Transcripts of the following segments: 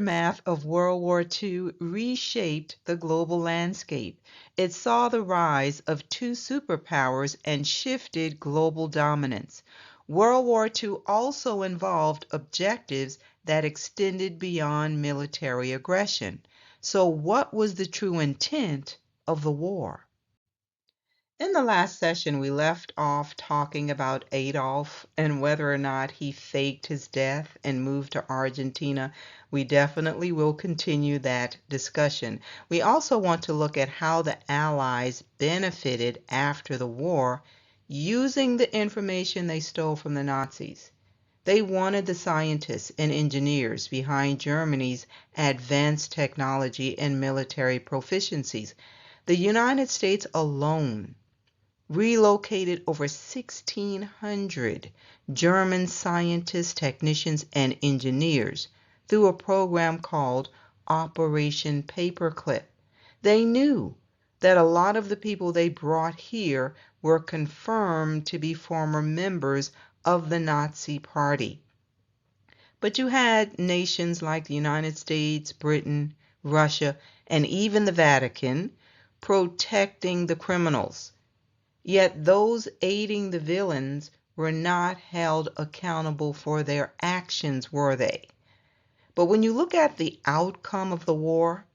aftermath of World War II reshaped the global landscape. It saw the rise of two superpowers and shifted global dominance. World War II also involved objectives that extended beyond military aggression. So, what was the true intent of the war? In the last session, we left off talking about Adolf and whether or not he faked his death and moved to Argentina. We definitely will continue that discussion. We also want to look at how the Allies benefited after the war using the information they stole from the Nazis. They wanted the scientists and engineers behind Germany's advanced technology and military proficiencies. The United States alone relocated over 1,600 German scientists, technicians, and engineers through a program called Operation Paperclip. They knew that a lot of the people they brought here were confirmed to be former members of the Nazi Party. But you had nations like the United States, Britain, Russia, and even the Vatican protecting the criminals. Yet those aiding the villains were not held accountable for their actions, were they? But when you look at the outcome of the war,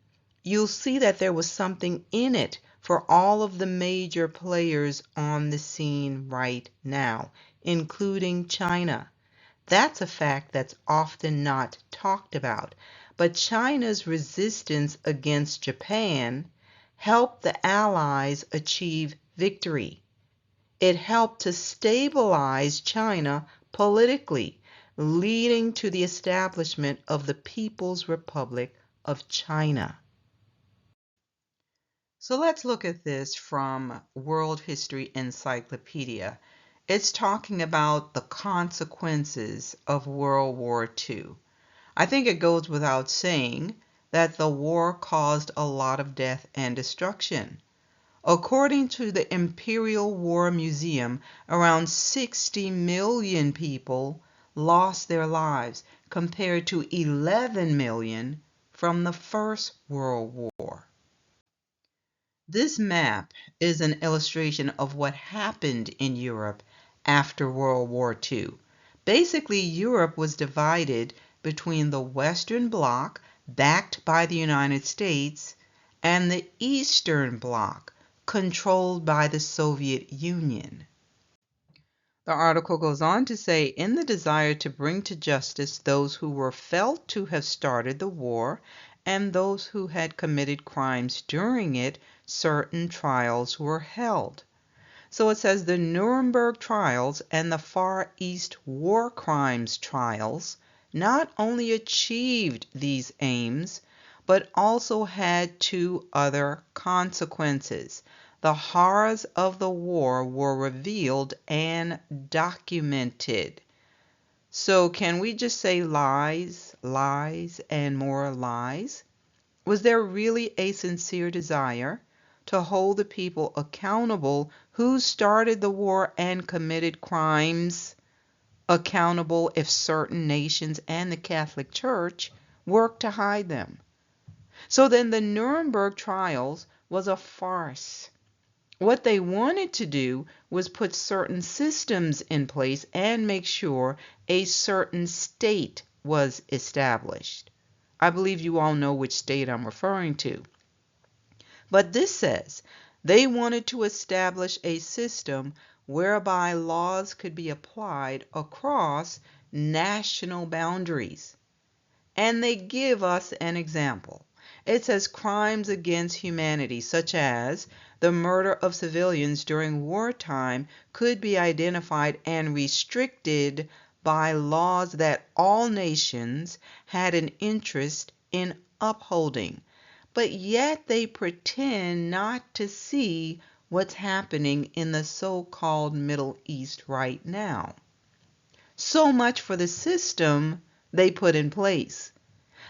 you'll see that there was something in it for all of the major players on the scene right now, including China. That's a fact that's often not talked about. But China's resistance against Japan helped the Allies achieve victory. It helped to stabilize China politically, leading to the establishment of the People's Republic of China. So let's look at this from World History Encyclopedia. It's talking about the consequences of World War II. I think it goes without saying that the war caused a lot of death and destruction. According to the Imperial War Museum, around 60 million people lost their lives compared to 11 million from the First World War. This map is an illustration of what happened in Europe after World War II. Basically, Europe was divided between the Western Bloc, backed by the United States, and the Eastern Bloc, controlled by the Soviet Union. The article goes on to say, in the desire to bring to justice those who were felt to have started the war and those who had committed crimes during it, certain trials were held. So it says the Nuremberg trials and the Far East war crimes trials not only achieved these aims, but also had two other consequences. The horrors of the war were revealed and documented. So can we just say lies, lies, and more lies? Was there really a sincere desire to hold the people accountable who started the war and committed crimes, accountable if certain nations and the Catholic Church worked to hide them? So then the Nuremberg trials was a farce. What they wanted to do was put certain systems in place and make sure a certain state was established. I believe you all know which state I'm referring to. But this says they wanted to establish a system whereby laws could be applied across national boundaries. And they give us an example. It says crimes against humanity, such as the murder of civilians during wartime, could be identified and restricted by laws that all nations had an interest in upholding. But yet they pretend not to see what's happening in the so-called Middle East right now. So much for the system they put in place.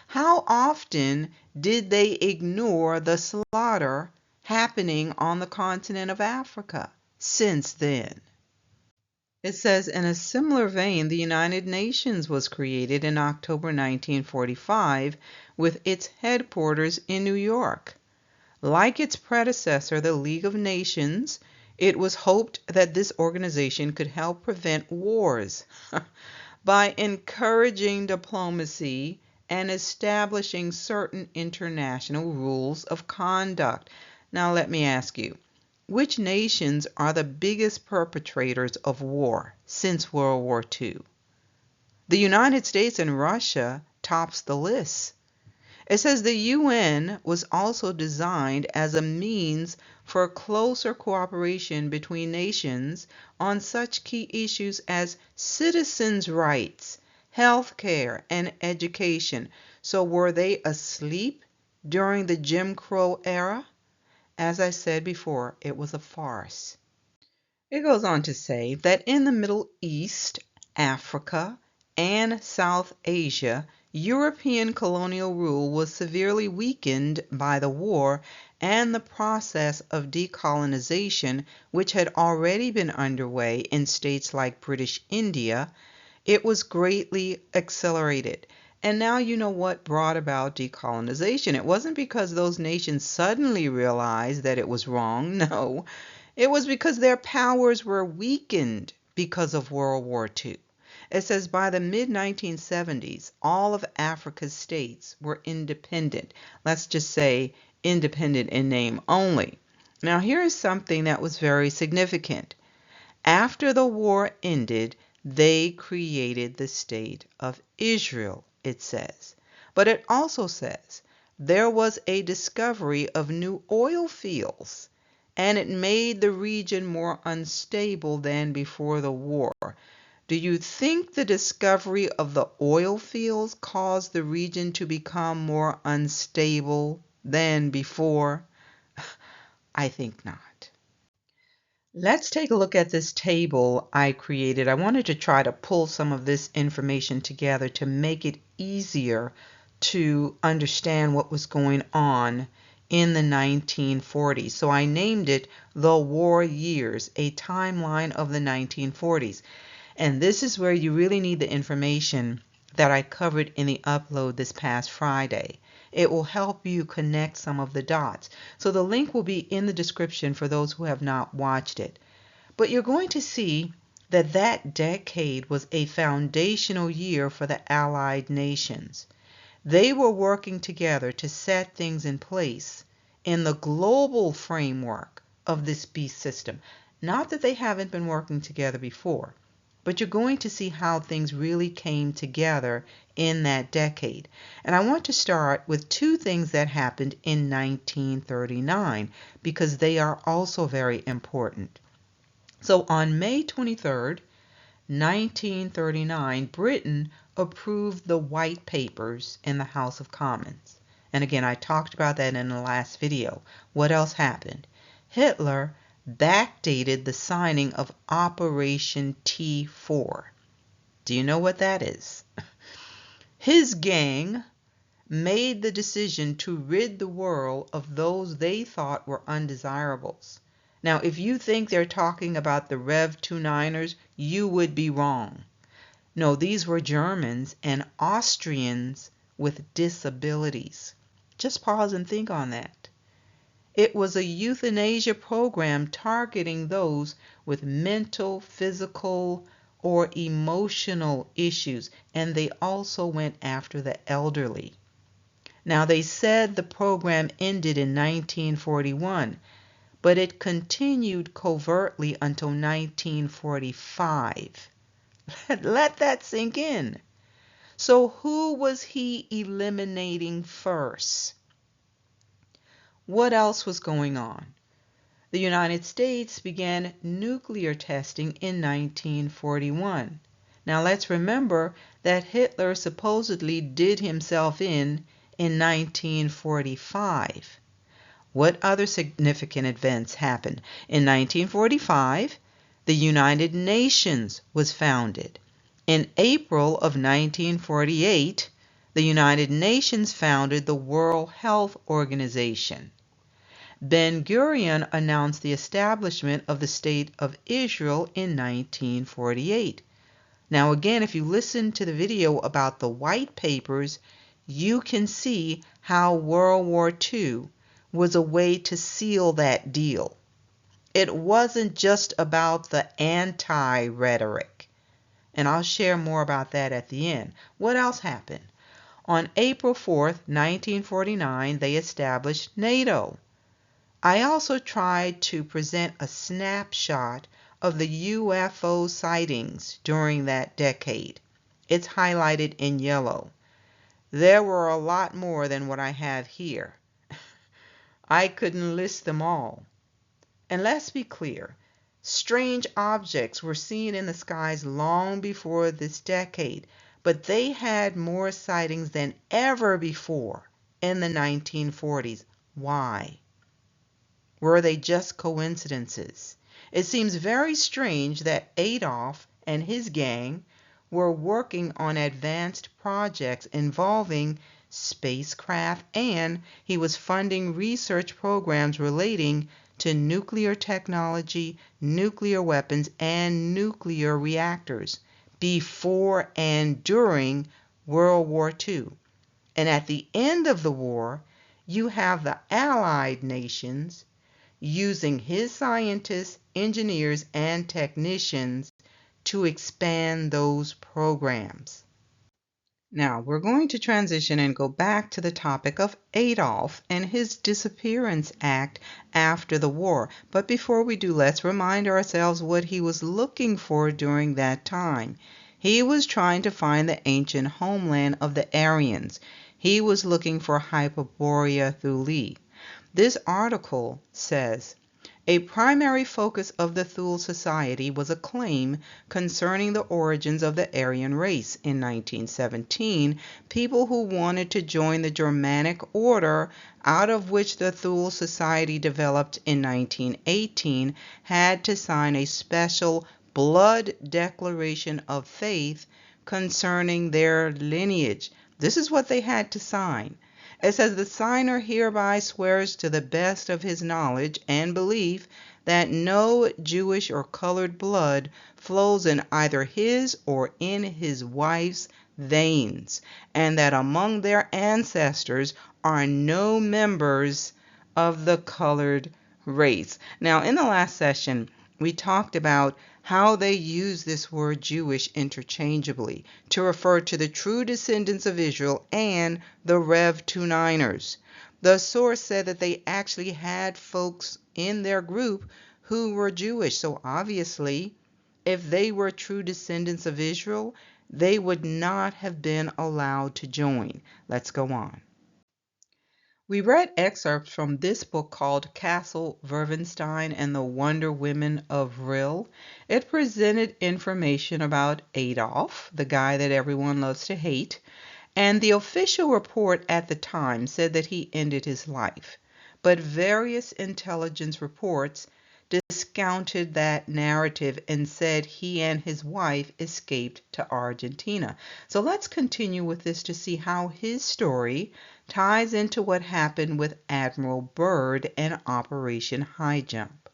How often did they ignore the slaughter happening on the continent of Africa since then? It says, in a similar vein, the United Nations was created in October 1945 with its headquarters in New York. Like its predecessor, the League of Nations, it was hoped that this organization could help prevent wars by encouraging diplomacy and establishing certain international rules of conduct. Now, let me ask you, which nations are the biggest perpetrators of war since World War II? The United States and Russia tops the list. It says the UN was also designed as a means for closer cooperation between nations on such key issues as citizens' rights, health care, and education. So were they asleep during the Jim Crow era? As I said before, it was a farce. It goes on to say that in the Middle East, Africa, and South Asia, European colonial rule was severely weakened by the war and the process of decolonization, which had already been underway in states like British India. It was greatly accelerated. And now you know what brought about decolonization. It wasn't because those nations suddenly realized that it was wrong. No, it was because their powers were weakened because of World War II. It says by the mid-1970s, all of Africa's states were independent. Let's just say independent in name only. Now, here is something that was very significant. After the war ended, they created the state of Israel, it says. But it also says there was a discovery of new oil fields, and it made the region more unstable than before the war. Do you think the discovery of the oil fields caused the region to become more unstable than before? I think not. Let's take a look at this table I created. I wanted to try to pull some of this information together to make it easier to understand what was going on in the 1940s. So I named it The War Years, a timeline of the 1940s. And this is where you really need the information that I covered in the upload this past Friday. It will help you connect some of the dots. So the link will be in the description for those who have not watched it. But you're going to see that that decade was a foundational year for the Allied nations. They were working together to set things in place in the global framework of this beast system. Not that they haven't been working together before, but you're going to see how things really came together in that decade. And I want to start with two things that happened in 1939 because they are also very important. So on May 23rd, 1939, Britain approved the White Papers in the House of Commons. And again, I talked about that in the last video. What else happened? Hitler backdated the signing of Operation T4. Do you know what that is? His gang made the decision to rid the world of those they thought were undesirables. Now, if you think they're talking about the Rev 29ers, you would be wrong. No, these were Germans and Austrians with disabilities. Just pause and think on that. It was a euthanasia program targeting those with mental, physical, or emotional issues, and they also went after the elderly. Now, they said the program ended in 1941, but it continued covertly until 1945. Let that sink in. So who was he eliminating first? What else was going on? The United States began nuclear testing in 1941. Now let's remember that Hitler supposedly did himself in 1945. What other significant events happened? In 1945, the United Nations was founded. In April of 1948, the United Nations founded the World Health Organization. Ben-Gurion announced the establishment of the State of Israel in 1948. Now again, if you listen to the video about the white papers, you can see how World War II was a way to seal that deal. It wasn't just about the anti-rhetoric. And I'll share more about that at the end. What else happened? On April 4th, 1949, they established NATO. I also tried to present a snapshot of the UFO sightings during that decade. It's highlighted in yellow. There were a lot more than what I have here. I couldn't list them all. And let's be clear, strange objects were seen in the skies long before this decade, but they had more sightings than ever before in the 1940s. Why? Were they just coincidences? It seems very strange that Adolf and his gang were working on advanced projects involving spacecraft, and he was funding research programs relating to nuclear technology, nuclear weapons, and nuclear reactors before and during World War II. And at the end of the war, you have the Allied nations using his scientists, engineers, and technicians to expand those programs. Now, we're going to transition and go back to the topic of Adolf and his disappearance act after the war. But before we do, let's remind ourselves what he was looking for during that time. He was trying to find the ancient homeland of the Aryans. He was looking for Hyperborea Thule. This article says, a primary focus of the Thule Society was a claim concerning the origins of the Aryan race. In 1917, people who wanted to join the Germanic order, out of which the Thule Society developed in 1918, had to sign a special blood declaration of faith concerning their lineage. This is what they had to sign. It says, the signer hereby swears to the best of his knowledge and belief that no Jewish or colored blood flows in either his or in his wife's veins, and that among their ancestors are no members of the colored race. Now, in the last session, we talked about how they use this word Jewish interchangeably to refer to the true descendants of Israel and the Rev 29ers. The source said that they actually had folks in their group who were Jewish. So obviously, if they were true descendants of Israel, they would not have been allowed to join. Let's go on. We read excerpts from this book called Castle Verwenstein and the Wonder Women of Rill. It presented information about Adolf, the guy that everyone loves to hate, and the official report at the time said that he ended his life. But various intelligence reports discounted that narrative and said he and his wife escaped to Argentina. So let's continue with this to see how his story ties into what happened with Admiral Byrd and Operation High Jump.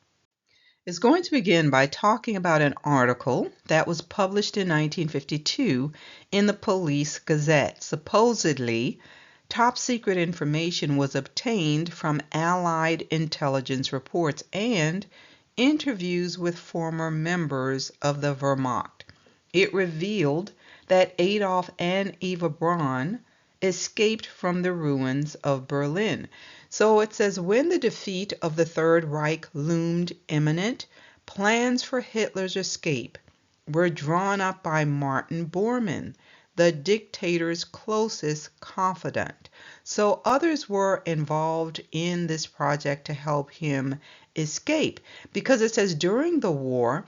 It's going to begin by talking about an article that was published in 1952 in the Police Gazette. Supposedly, top secret information was obtained from Allied intelligence reports and interviews with former members of the Wehrmacht. It revealed that Adolf and Eva Braun escaped from the ruins of Berlin. So it says, when the defeat of the Third Reich loomed imminent, plans for Hitler's escape were drawn up by Martin Bormann, the dictator's closest confidant. So others were involved in this project to help him escape, because it says during the war,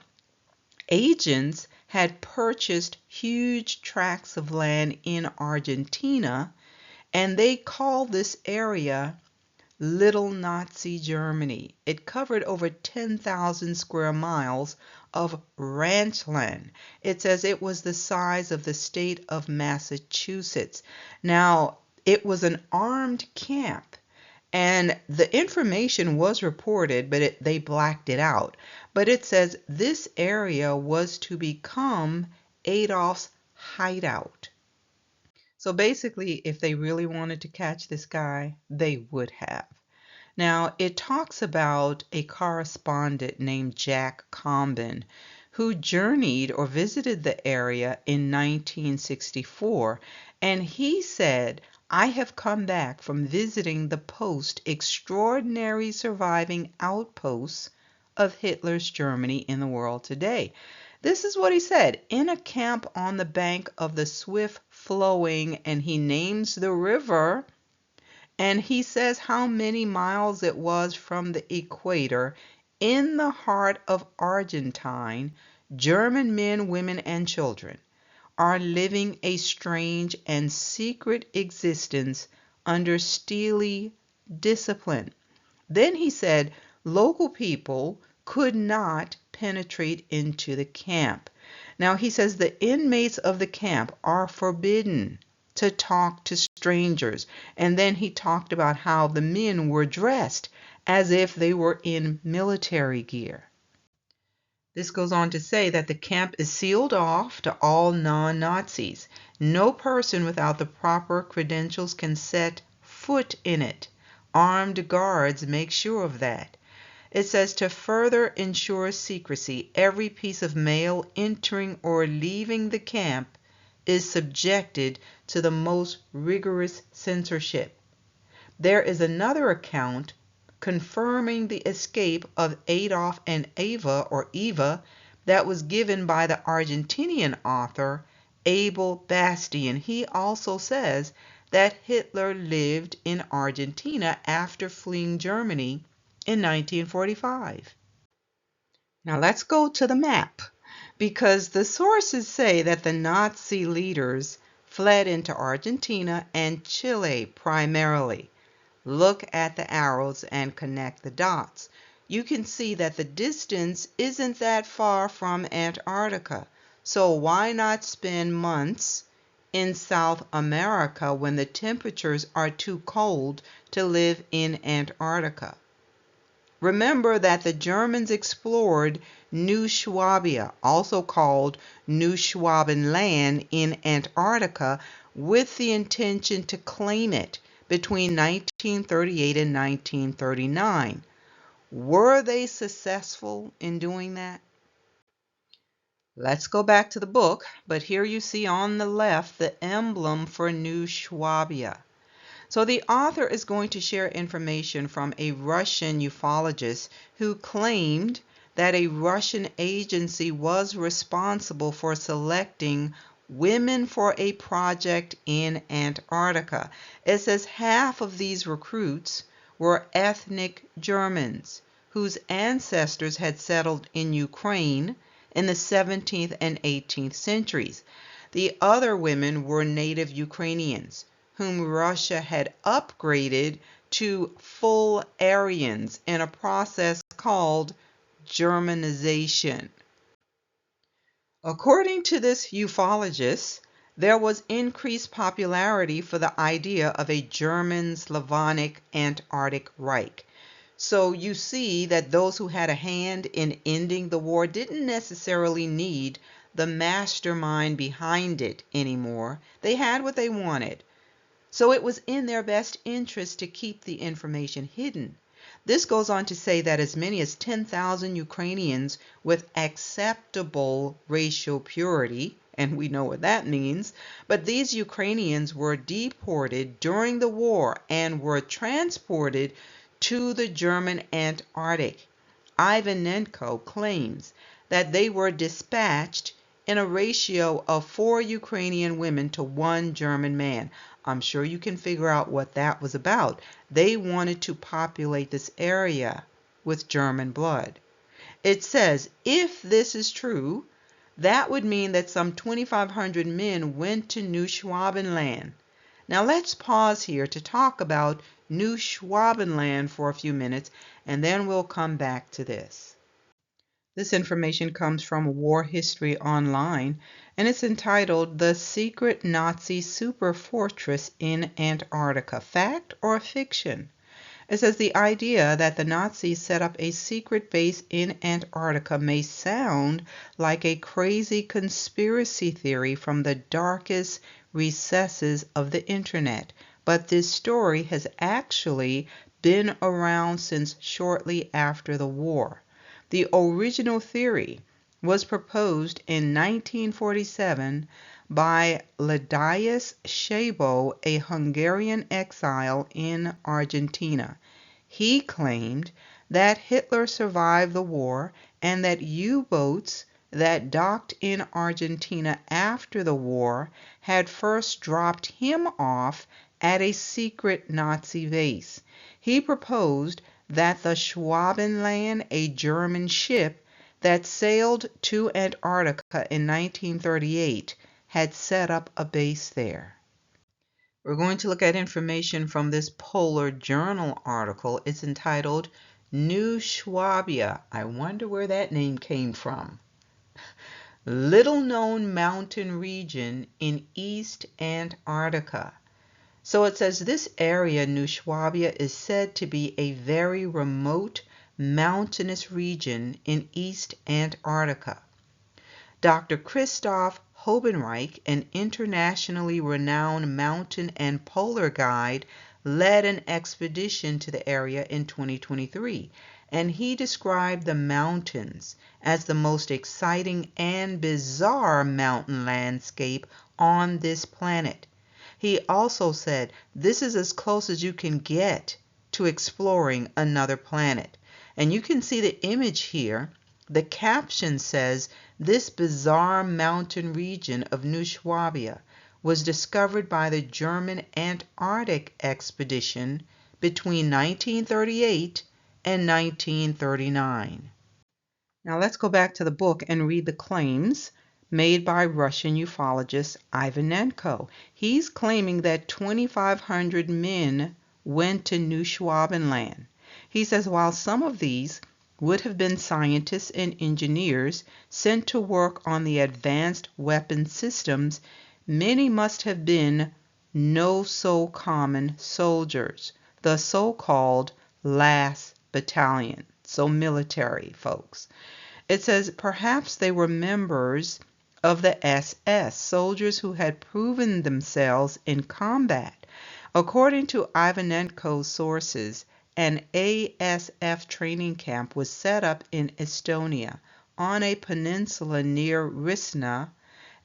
agents had purchased huge tracts of land in Argentina, and they called this area Little Nazi Germany. It covered over 10,000 square miles of ranch land. It says it was the size of the state of Massachusetts. Now, it was an armed camp, And the information was reported, but they blacked it out. But it says this area was to become Adolf's hideout. So basically, if they really wanted to catch this guy, they would have. Now, it talks about a correspondent named Jack Combin who journeyed or visited the area in 1964, and he said, I have come back from visiting the post extraordinary surviving outposts of Hitler's Germany in the world today. This is what he said, in a camp on the bank of the swift flowing, and he names the river, and he says how many miles it was from the equator, in the heart of Argentina. German men, women, and children are living a strange and secret existence under steely discipline. Then he said local people could not penetrate into the camp. Now he says the inmates of the camp are forbidden to talk to strangers. And then he talked about how the men were dressed as if they were in military gear. This goes on to say that the camp is sealed off to all non-Nazis. No person without the proper credentials can set foot in it. Armed guards make sure of that. It says to further ensure secrecy, every piece of mail entering or leaving the camp is subjected to the most rigorous censorship. There is another account confirming the escape of Adolf and Eva that was given by the Argentinian author Abel Bastian. He also says that Hitler lived in Argentina after fleeing Germany in 1945. Now let's go to the map, because the sources say that the Nazi leaders fled into Argentina and Chile primarily. Look at the arrows and connect the dots. You can see that the distance isn't that far from Antarctica. So why not spend months in South America when the temperatures are too cold to live in Antarctica? Remember that the Germans explored New Swabia, also called New Schwabenland, in Antarctica with the intention to claim it between 1938 and 1939. Were they successful in doing that? Let's go back to the book, but here you see on the left the emblem for New Swabia. So the author is going to share information from a Russian ufologist who claimed that a Russian agency was responsible for selecting women for a project in Antarctica. It says half of these recruits were ethnic Germans whose ancestors had settled in Ukraine in the 17th and 18th centuries. The other women were native Ukrainians whom Russia had upgraded to full Aryans in a process called Germanization. According to this ufologist, there was increased popularity for the idea of a German Slavonic Antarctic Reich. So you see that those who had a hand in ending the war didn't necessarily need the mastermind behind it anymore. They had what they wanted. So it was in their best interest to keep the information hidden. This goes on to say that as many as 10,000 Ukrainians with acceptable racial purity, and we know what that means, but these Ukrainians were deported during the war and were transported to the German Antarctic. Ivanenko claims that they were dispatched in a ratio of 4 Ukrainian women to 1 German man. I'm sure you can figure out what that was about. They wanted to populate this area with German blood. It says, if this is true, that would mean that some 2,500 men went to New Schwabenland. Now let's pause here to talk about New Schwabenland for a few minutes, and then we'll come back to this. This information comes from War History Online, and it's entitled The Secret Nazi Super Fortress in Antarctica, Fact or Fiction? It says the idea that the Nazis set up a secret base in Antarctica may sound like a crazy conspiracy theory from the darkest recesses of the internet, but this story has actually been around since shortly after the war. The original theory was proposed in 1947 by Ladislaus Szabo, a Hungarian exile in Argentina. He claimed that Hitler survived the war and that U-boats that docked in Argentina after the war had first dropped him off at a secret Nazi base. He proposed that the Schwabenland, a German ship that sailed to Antarctica in 1938, had set up a base there. We're going to look at information from this Polar Journal article. It's entitled New Swabia. I wonder where that name came from. Little known mountain region in East Antarctica. So it says this area, New Swabia, is said to be a very remote mountainous region in East Antarctica. Dr. Christoph Hobenreich, an internationally renowned mountain and polar guide, led an expedition to the area in 2023, and he described the mountains as the most exciting and bizarre mountain landscape on this planet. He also said this is as close as you can get to exploring another planet. And you can see the image here. The caption says, this bizarre mountain region of New Swabia was discovered by the German Antarctic expedition between 1938 and 1939. Now let's go back to the book and read the claims made by Russian ufologist Ivanenko. He's claiming that 2,500 men went to New Schwabenland. He says while some of these would have been scientists and engineers sent to work on the advanced weapon systems, many must have been no so common soldiers, the so-called last battalion, so military folks. It says perhaps they were members of the SS, soldiers who had proven themselves in combat. According to Ivanenko's sources, an ASF training camp was set up in Estonia on a peninsula near Risna,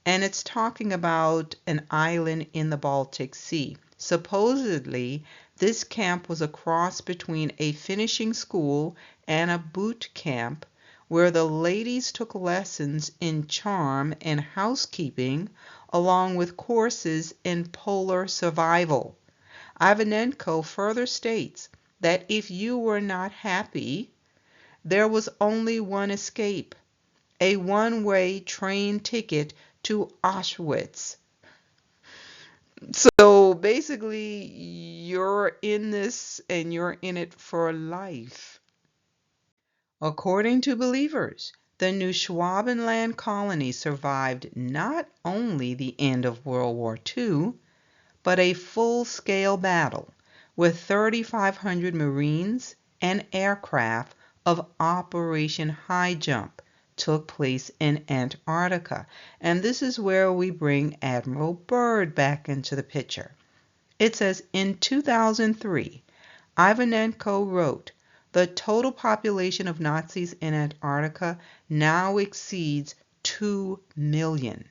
and it's talking about an island in the Baltic Sea. Supposedly, this camp was a cross between a finishing school and a boot camp where the ladies took lessons in charm and housekeeping along with courses in polar survival. Ivanenko further states that if you were not happy, there was only one escape, a one-way train ticket to Auschwitz. So basically, you're in this and you're in it for life. According to believers, the New Schwabenland colony survived not only the end of World War II, but a full-scale battle with 3,500 Marines and aircraft of Operation High Jump took place in Antarctica. And this is where we bring Admiral Byrd back into the picture. It says, in 2003, Ivanenko wrote, the total population of Nazis in Antarctica now exceeds 2 million,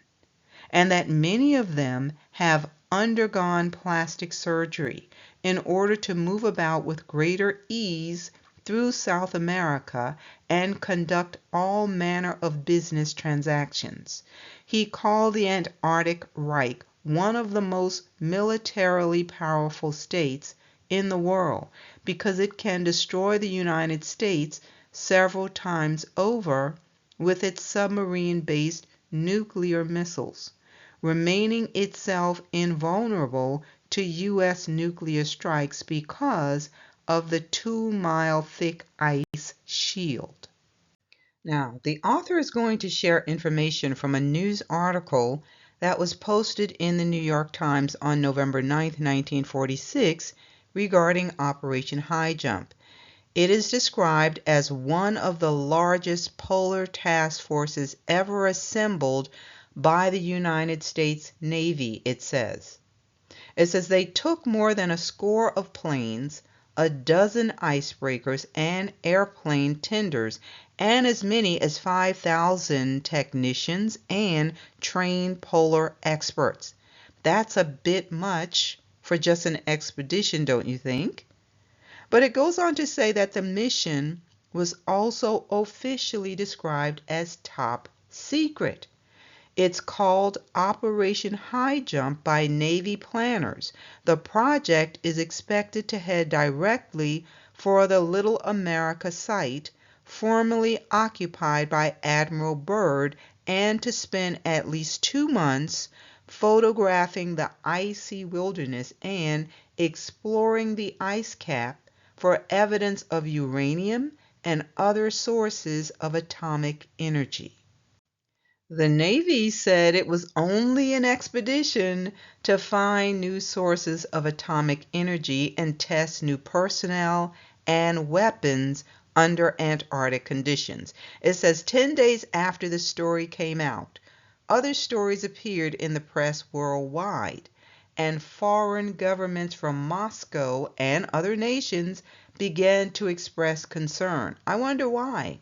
and that many of them have undergone plastic surgery in order to move about with greater ease through South America and conduct all manner of business transactions. He called the Antarctic Reich one of the most militarily powerful states in the world because it can destroy the United States several times over with its submarine-based nuclear missiles, remaining itself invulnerable to U.S. nuclear strikes because of the 2-mile thick ice shield. Now, the author is going to share information from a news article that was posted in the New York Times on November 9, 1946, regarding Operation High Jump. It is described as one of the largest polar task forces ever assembled by the United States Navy, it says. It says they took more than a score of planes, a dozen icebreakers and airplane tenders, and as many as 5,000 technicians and trained polar experts. That's a bit much for just an expedition, don't you think? But it goes on to say that the mission was also officially described as top secret. It's called Operation High Jump by Navy planners. The project is expected to head directly for the Little America site, formerly occupied by Admiral Byrd, and to spend at least 2 months photographing the icy wilderness and exploring the ice cap for evidence of uranium and other sources of atomic energy. The Navy said it was only an expedition to find new sources of atomic energy and test new personnel and weapons under Antarctic conditions. It says 10 days after the story came out, other stories appeared in the press worldwide, and foreign governments from Moscow and other nations began to express concern. I wonder why.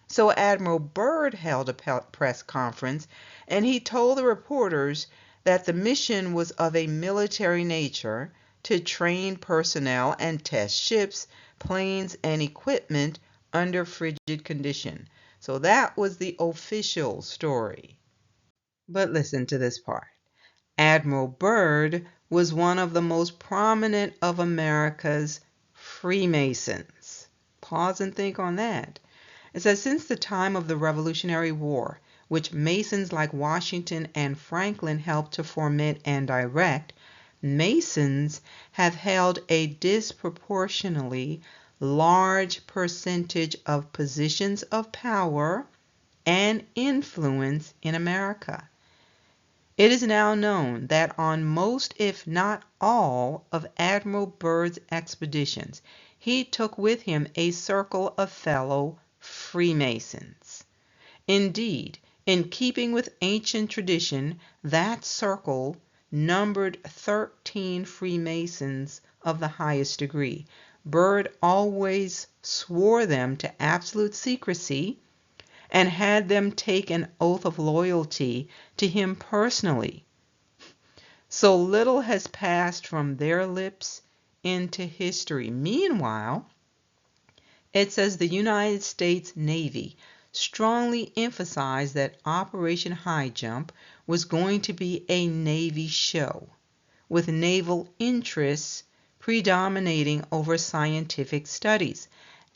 So Admiral Byrd held a press conference, and he told the reporters that the mission was of a military nature to train personnel and test ships, planes, and equipment under frigid conditions. So that was the official story. But listen to this part. Admiral Byrd was one of the most prominent of America's Freemasons. Pause and think on that. It says since the time of the Revolutionary War, which Masons like Washington and Franklin helped to foment and direct, Masons have held a disproportionately large percentage of positions of power and influence in America. It is now known that on most, if not all, of Admiral Byrd's expeditions, he took with him a circle of fellow Freemasons. Indeed, in keeping with ancient tradition, that circle numbered 13 Freemasons of the highest degree. Byrd always swore them to absolute secrecy and had them take an oath of loyalty to him personally. So little has passed from their lips into history. Meanwhile, it says the United States Navy strongly emphasized that Operation High Jump was going to be a Navy show, with naval interests predominating over scientific studies.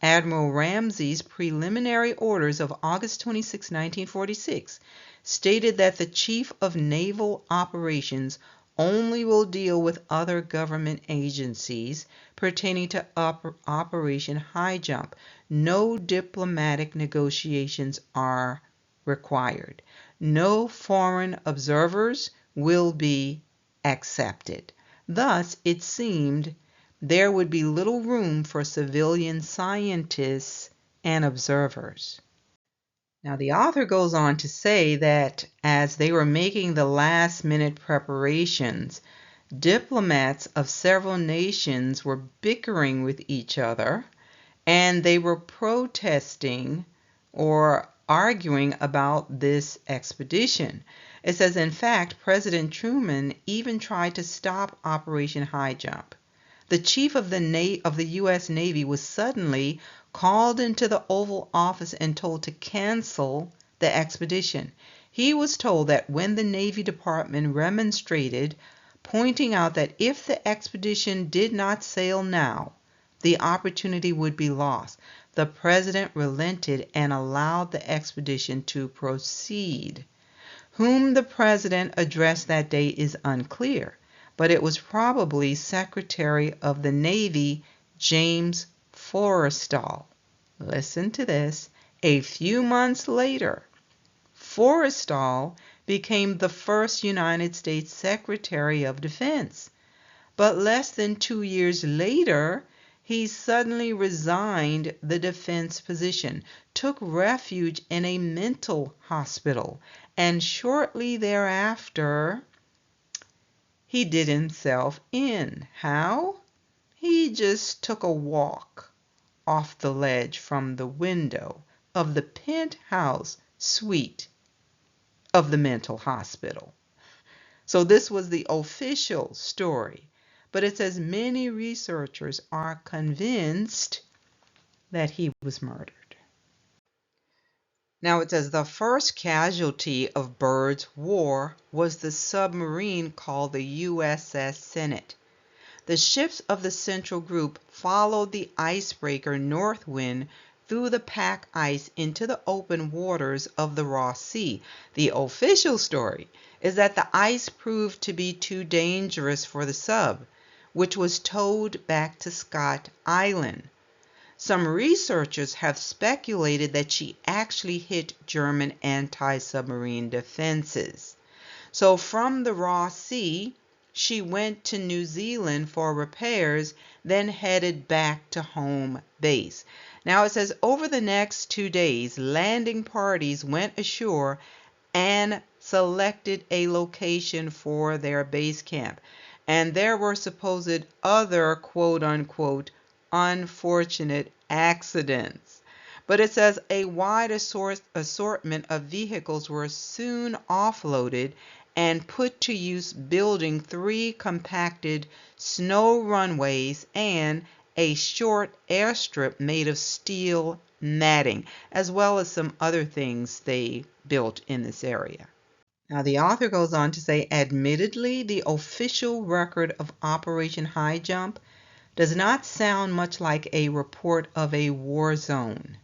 Admiral Ramsey's preliminary orders of August 26, 1946, stated that the Chief of Naval Operations only will deal with other government agencies pertaining to Operation High Jump. No diplomatic negotiations are required. No foreign observers will be accepted. Thus, it seemed there would be little room for civilian scientists and observers. Now, the author goes on to say that as they were making the last-minute preparations, diplomats of several nations were bickering with each other, and they were protesting or arguing about this expedition. It says, in fact, President Truman even tried to stop Operation High Jump. The chief of the U.S. Navy was suddenly called into the Oval Office and told to cancel the expedition. He was told that when the Navy Department remonstrated, pointing out that if the expedition did not sail now, the opportunity would be lost, the president relented and allowed the expedition to proceed. Whom the president addressed that day is unclear, but it was probably Secretary of the Navy James Forrestal. Listen to this. A few months later, Forrestal became the first United States Secretary of Defense. But less than 2 years later, he suddenly resigned the defense position, took refuge in a mental hospital, and shortly thereafter, he did himself in. How? He just took a walk off the ledge from the window of the penthouse suite of the mental hospital. So this was the official story. But it says many researchers are convinced that he was murdered. Now it says the first casualty of Byrd's war was the submarine called the USS Senate. The ships of the Central Group followed the icebreaker Northwind through the pack ice into the open waters of the Ross Sea. The official story is that the ice proved to be too dangerous for the sub, which was towed back to Scott Island. Some researchers have speculated that she actually hit German anti-submarine defenses. So from the Ross Sea, she went to New Zealand for repairs, then headed back to home base. Now it says over the next 2 days, landing parties went ashore and selected a location for their base camp. And there were supposed other quote-unquote unfortunate accidents. But it says a wide assortment of vehicles were soon offloaded and put to use building 3 compacted snow runways and a short airstrip made of steel matting, as well as some other things they built in this area. Now the author goes on to say, admittedly, the official record of Operation High Jump does not sound much like a report of a war zone.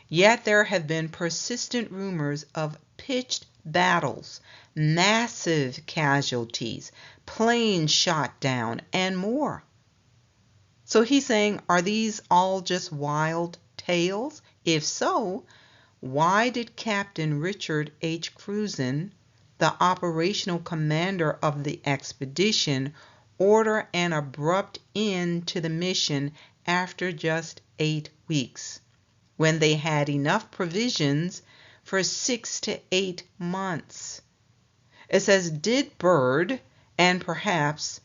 Yet there have been persistent rumors of pitched battles, massive casualties, planes shot down, and more. So he's saying, are these all just wild tales? If so, why did Captain Richard H. Cruzen, the operational commander of the expedition, order an abrupt end to the mission after just 8 weeks, when they had enough provisions for 6 to 8 months? It says, did Byrd and perhaps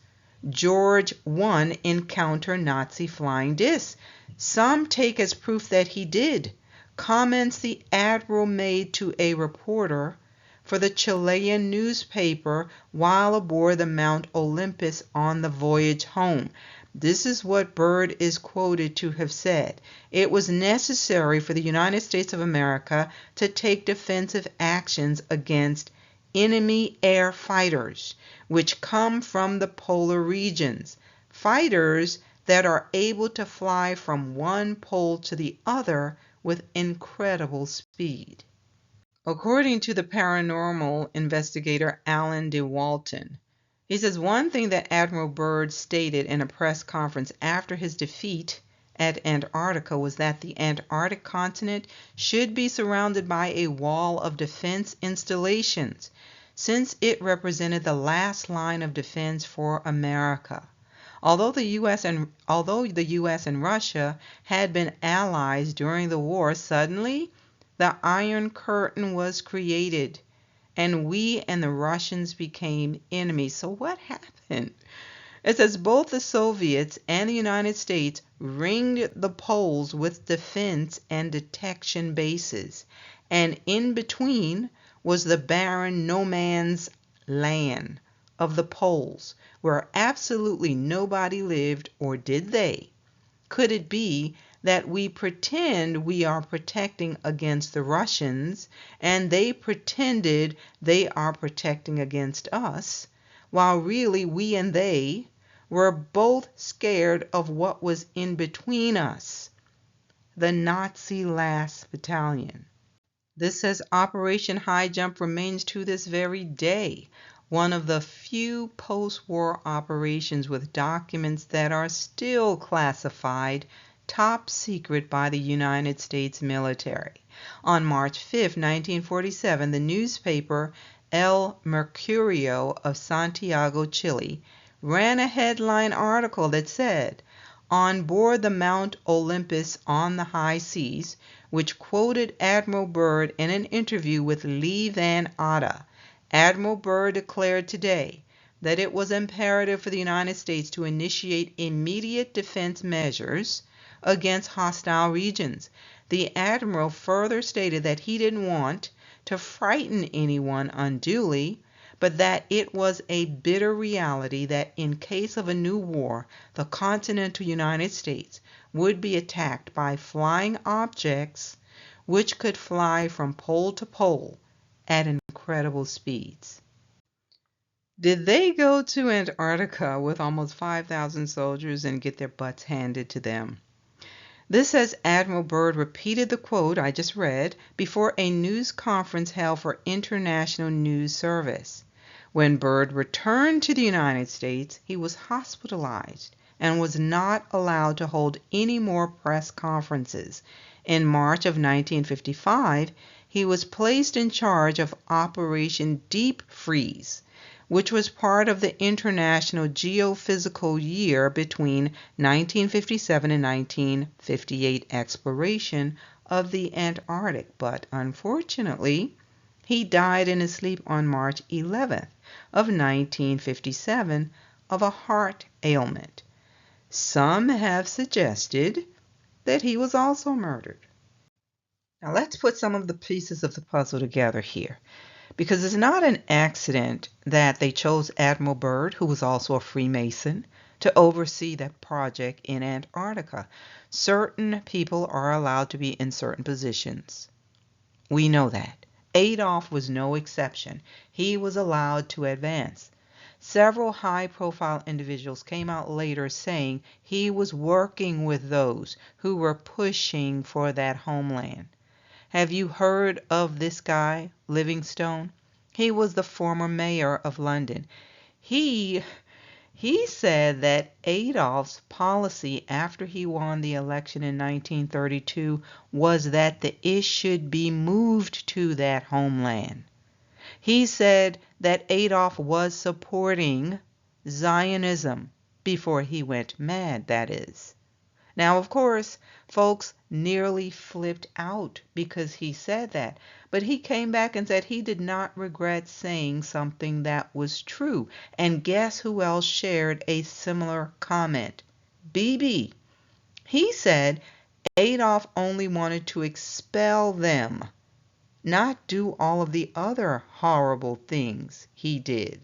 George I encounter Nazi flying discs? Some take as proof that he did. Comments the admiral made to a reporter for the Chilean newspaper while aboard the Mount Olympus on the voyage home. This is what Byrd is quoted to have said. It was necessary for the United States of America to take defensive actions against enemy air fighters, which come from the polar regions, fighters that are able to fly from one pole to the other with incredible speed. According to the paranormal investigator Alan de Walton, he says one thing that Admiral Byrd stated in a press conference after his defeat at Antarctica was that the Antarctic continent should be surrounded by a wall of defense installations, since it represented the last line of defense for America. Although the U.S. and Russia had been allies during the war, suddenly the Iron Curtain was created, and we and the Russians became enemies. So what happened? It says both the Soviets and the United States ringed the poles with defense and detection bases, and in between was the barren no man's land of the poles, where absolutely nobody lived, or did they? Could it be that we pretend we are protecting against the Russians, and they pretended they are protecting against us, while really we and they were both scared of what was in between us, the Nazi last battalion? This says Operation High Jump remains to this very day one of the few post-war operations with documents that are still classified top secret by the United States military. On March 5, 1947, the newspaper El Mercurio of Santiago, Chile, ran a headline article that said, "On board the Mount Olympus on the high seas," which quoted Admiral Byrd in an interview with Lee Van Atta. Admiral Byrd declared today that it was imperative for the United States to initiate immediate defense measures against hostile regions. The admiral further stated that he didn't want to frighten anyone unduly, but that it was a bitter reality that in case of a new war, the continental United States would be attacked by flying objects which could fly from pole to pole at incredible speeds. Did they go to Antarctica with almost 5,000 soldiers and get their butts handed to them? This as Admiral Byrd repeated the quote I just read before a news conference held for International News Service. When Byrd returned to the United States, he was hospitalized and was not allowed to hold any more press conferences. In March of 1955, he was placed in charge of Operation Deep Freeze, which was part of the International Geophysical Year between 1957 and 1958 exploration of the Antarctic. But unfortunately, he died in his sleep on March 11th of 1957 of a heart ailment. Some have suggested that he was also murdered. Now let's put some of the pieces of the puzzle together here, because it's not an accident that they chose Admiral Byrd, who was also a Freemason, to oversee that project in Antarctica. Certain people are allowed to be in certain positions. We know that. Adolf was no exception. He was allowed to advance. Several high-profile individuals came out later saying he was working with those who were pushing for that homeland. Have you heard of this guy, Livingstone? He was the former mayor of London. He said that Adolf's policy after he won the election in 1932 was that the ish should be moved to that homeland. He said that Adolf was supporting Zionism before he went mad, that is. Now, of course, folks nearly flipped out because he said that, but he came back and said he did not regret saying something that was true. And guess who else shared a similar comment? BB. He said Adolf only wanted to expel them, not do all of the other horrible things he did.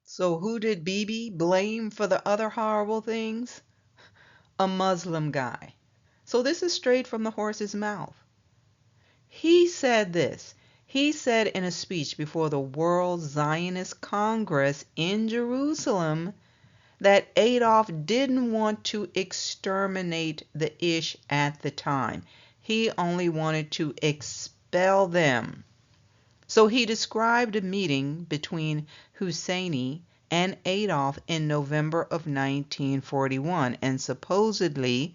So who did BB blame for the other horrible things? A Muslim guy. So this is straight from the horse's mouth. He said this. He said in a speech before the World Zionist Congress in Jerusalem that Adolf didn't want to exterminate the Ish at the time. He only wanted to expel them. So he described a meeting between Husseini and Adolf in November of 1941, and supposedly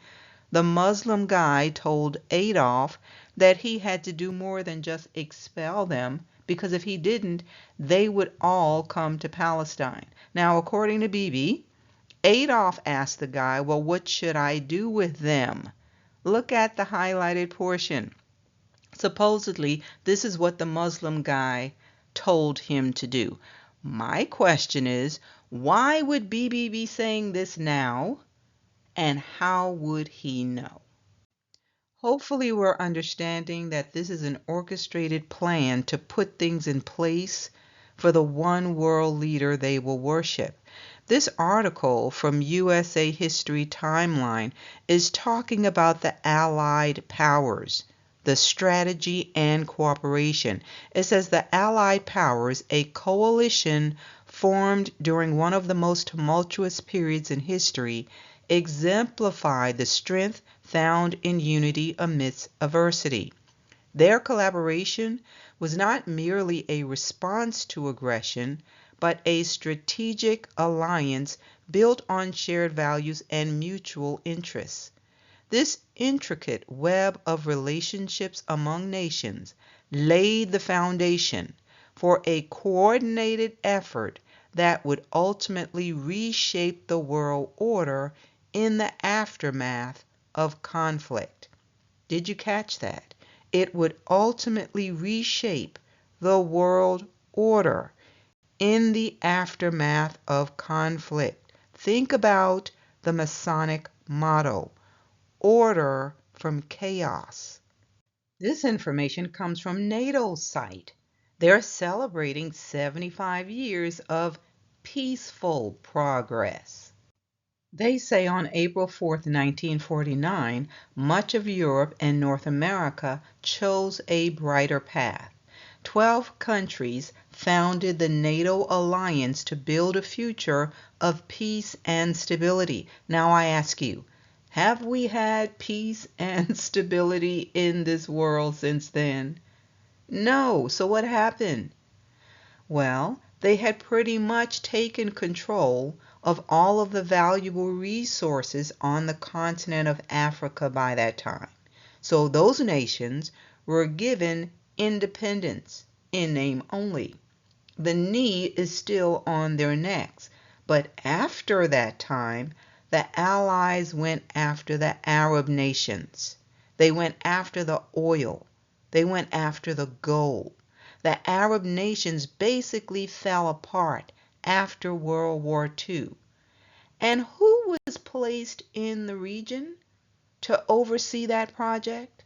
the Muslim guy told Adolf that he had to do more than just expel them, because if he didn't, they would all come to Palestine. Now, according to Bibi, Adolf asked the guy, well, what should I do with them? Look at the highlighted portion. Supposedly, this is what the Muslim guy told him to do. My question is, why would Bibi be saying this now, and how would he know? Hopefully we're understanding that this is an orchestrated plan to put things in place for the one world leader they will worship. This article from USA History Timeline is talking about the Allied powers, the strategy and cooperation. It says the Allied powers, a coalition formed during one of the most tumultuous periods in history, exemplified the strength found in unity amidst adversity. Their collaboration was not merely a response to aggression, but a strategic alliance built on shared values and mutual interests. This intricate web of relationships among nations laid the foundation for a coordinated effort that would ultimately reshape the world order in the aftermath of conflict. Did you catch that? It would ultimately reshape the world order in the aftermath of conflict. Think about the Masonic motto, order from chaos. This information comes from NATO's site. They're celebrating 75 years of peaceful progress. They say on April 4th, 1949, much of Europe and North America chose a brighter path. 12 countries founded the NATO alliance to build a future of peace and stability. Now I ask you, have we had peace and stability in this world since then? No. So what happened? Well, they had pretty much taken control of all of the valuable resources on the continent of Africa by that time. So those nations were given independence in name only. The knee is still on their necks. But after that time, the Allies went after the Arab nations. They went after the oil. They went after the gold. The Arab nations basically fell apart after World War II. And who was placed in the region to oversee that project?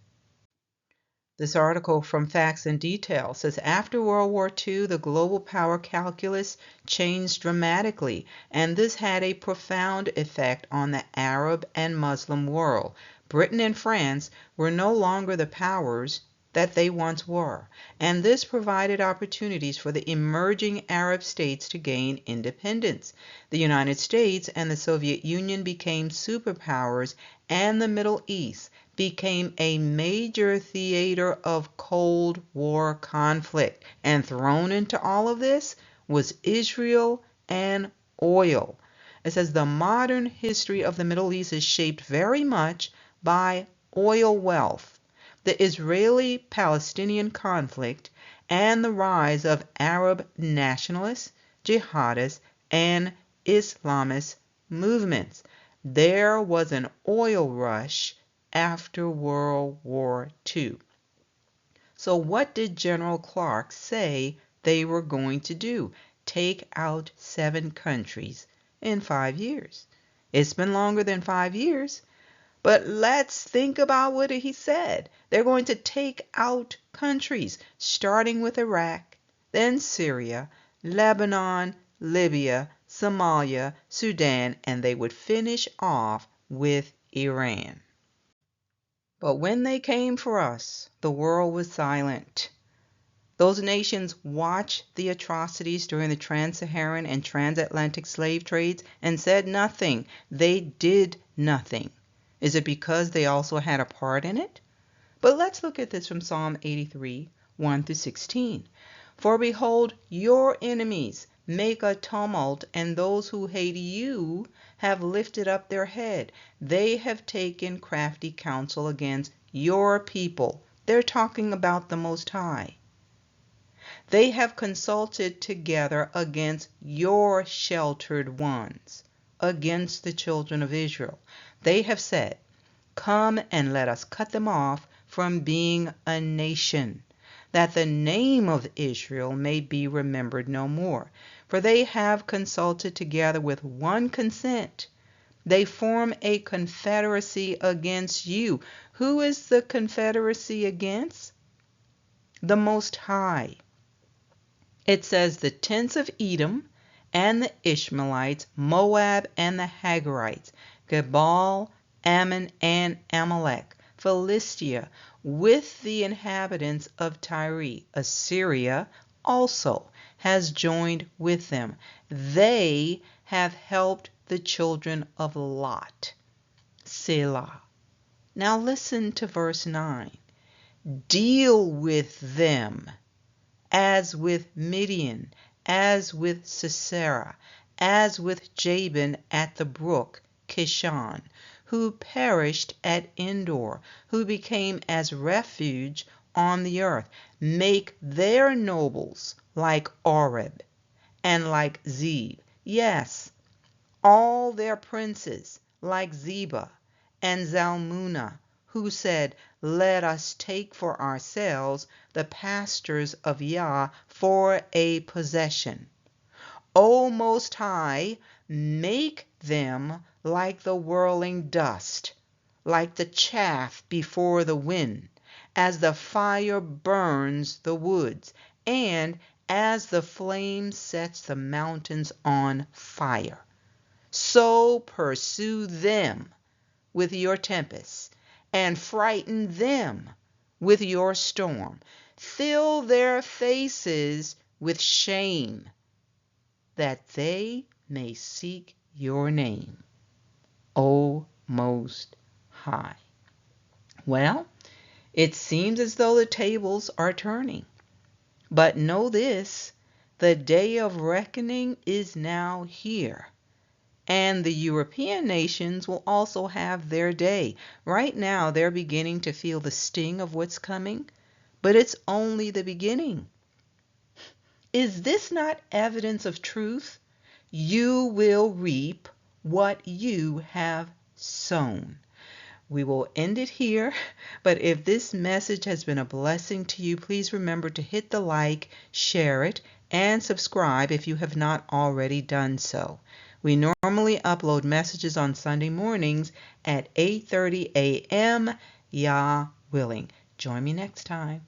This article from Facts and Details says after World War II, the global power calculus changed dramatically, and this had a profound effect on the Arab and Muslim world. Britain and France were no longer the powers that they once were, and this provided opportunities for the emerging Arab states to gain independence. The United States and the Soviet Union became superpowers, and the Middle East became a major theater of Cold War conflict. And thrown into all of this was Israel and oil. It says the modern history of the Middle East is shaped very much by oil wealth. The Israeli-Palestinian conflict and the rise of Arab nationalists, jihadists, and Islamist movements. There was an oil rush after World War II. So what did General Clark say they were going to do? Take out 7 countries in 5 years. It's been longer than 5 years. But let's think about what he said. They're going to take out countries, starting with Iraq, then Syria, Lebanon, Libya, Somalia, Sudan, and they would finish off with Iran. But when they came for us, the world was silent. Those nations watched the atrocities during the trans-Saharan and transatlantic slave trades and said nothing. They did nothing. Is it because they also had a part in it? But let's look at this from Psalm 83, 1 through 16. For behold, your enemies make a tumult, and those who hate you have lifted up their head. They have taken crafty counsel against your people. They're talking about the Most High. They have consulted together against your sheltered ones, against the children of Israel. They have said, come and let us cut them off from being a nation, that the name of Israel may be remembered no more. For they have consulted together with one consent. They form a confederacy against you. Who is the confederacy against? The Most High. It says the tents of Edom and the Ishmaelites, Moab and the Hagarites, Gebal, Ammon, and Amalek, Philistia, with the inhabitants of Tyre. Assyria also has joined with them. They have helped the children of Lot. Selah. Now listen to verse 9. Deal with them as with Midian, as with Sisera, as with Jabin at the brook Kishon, who perished at Endor, who became as refuge on the earth. Make their nobles like Oreb, and like Zeb. Yes, all their princes, like Zebah and Zalmunna, who said, "Let us take for ourselves the pastures of Yah for a possession." O Most High, make them like the whirling dust, like the chaff before the wind, as the fire burns the woods, and as the flame sets the mountains on fire. So pursue them with your tempests, and frighten them with your storm. Fill their faces with shame, that they may seek your name, O Most High. Well, it seems as though the tables are turning. But know this, the day of reckoning is now here. And the European nations will also have their day. Right now, they're beginning to feel the sting of what's coming, but it's only the beginning. Is this not evidence of truth? You will reap what you have sown. We will end it here, but if this message has been a blessing to you, please remember to hit the like, share it, and subscribe if you have not already done so. We normally upload messages on Sunday mornings at 8:30 a.m. Yah willing. Join me next time.